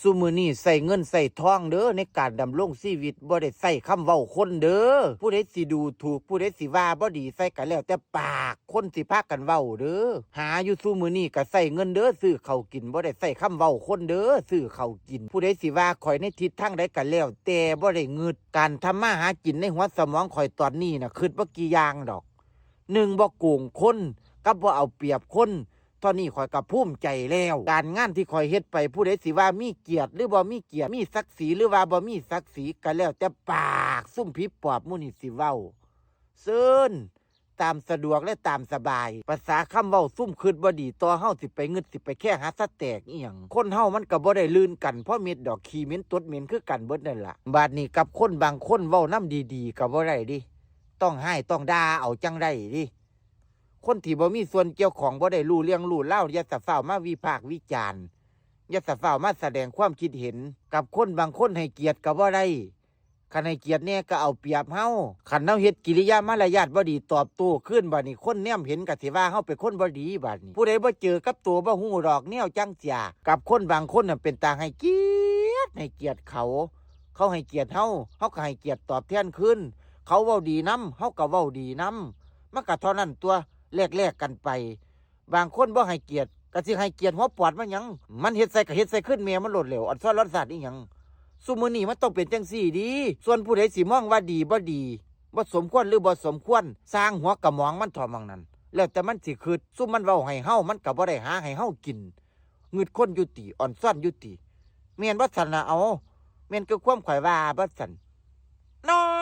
ซุมื้อนี้ใส่เงินใส่ทองเด้อในการดำรงชีวิตบ่ได้ใส่คำเว้าคนเด้อผู้ใดสิดูถูกผู้ใดสิว่าบ่ดีใส่กันแล้วแต่ปากคนสิพากันเว้าเด้อหาอยู่ซุมื้อนี้ก็ใส่เงินเด้อซื้อข้าวกินบ่ได้ใส่คำเว้าคนเด้อซื้อข้าวกินผู้ใดสิว่าข่อยในทิศทางใดก็แล้วแต่บ่ได้งึดการทำมาหากินในหัวสมองข่อยตอนนี้น่ะคิดบ่กี่อย่างดอก1บ่โกงคนกับบ่เอาเปรียบคนตอนนี้ข่อยก็ภูมิใจแล้วการงานที่ข่อยเฮ็ดไปผู้ใดสิว่ามีเกียรติหรือบ่มีเกียรติมีศักดิ์ศรีหรือว่าบ่มีศักดิ์ศรีก็แล้วแต่ปากซุ่มผีปอบหมู่นี่สิเว้าเซิ้นตามสะดวกและตามสบายภาษาคำเว้าซุ่มคิดบ่ดีต่อเฮาสิไปงึดสิไปแค่หาสะแตกอีหยังคนเฮามันก็บ่ได้ลื่นกันเพราะเม็ดดอกขี้เหม็นตดเหม็นคือกันเบิดนั่นล่ะบาดนี้กับคนบางคนเว้านำดีๆก็บ่ได้ดิต้องให้ต้องด่าเอาจังได๋ดิคนที่บ่มีส่วนเกี่ยวของบ่ได้รู้เรื่องรู้เล่าวอย่าสะเฝ้ามาวิพากษ์วิจารณ์อย่าสะเฝ้ามาแสดงความคิดเห็นกับคนบางคนให้เกียรติก็บ่ได้คันให้เกียรติแน่ก็เอาเปรียบเฮาคันเฮาเฮ็ดกิริยามารยาทบ่ดีตอบโต้ขึ้นบัดนี้คนแนมเห็นก็สิว่าเฮาเป็นคนบ่ดีบัดนี้ผู้ใดบ่เจอกับตัวบ่ฮู้ดอกแนวจังเสียกับคนบางคนน่ะเป็นตาให้เกียรติเขาให้เกียรติเฮาก็ให้เกียรติตอบแทนคืนเขาเว้าดีนำเฮาก็เว้าดีนำมันก็เท่านั้นตัวแลกกันไปบางคนบ่ให้เกียรติก็สิให้เกียรติหัวปอดมันหยังมันเฮ็ดใส่ก็เฮ็ดใส่ขึ้นแม่มันโลดแล้วอันซ้อนรสชาติอีหยังซุมื้อนี้มันต้องเป็นจังซี่ดีส่วนผู้ใดสิมองว่าดีบ่ดีบ่สมควรหรือบ่สมควรสร้างหัวกะหมองมันถ่อมองนั้นแล้วแต่มันสิคิดซุมมันเว้าให้เฮามันก็บ่ได้หาให้เฮากินงึดคนอยู่ติอ่อนซ่อนอยู่ติแม่นบ่ซั่นน่ะเอาแม่นคือความข่อยว่าบ่ซั่นเนาะ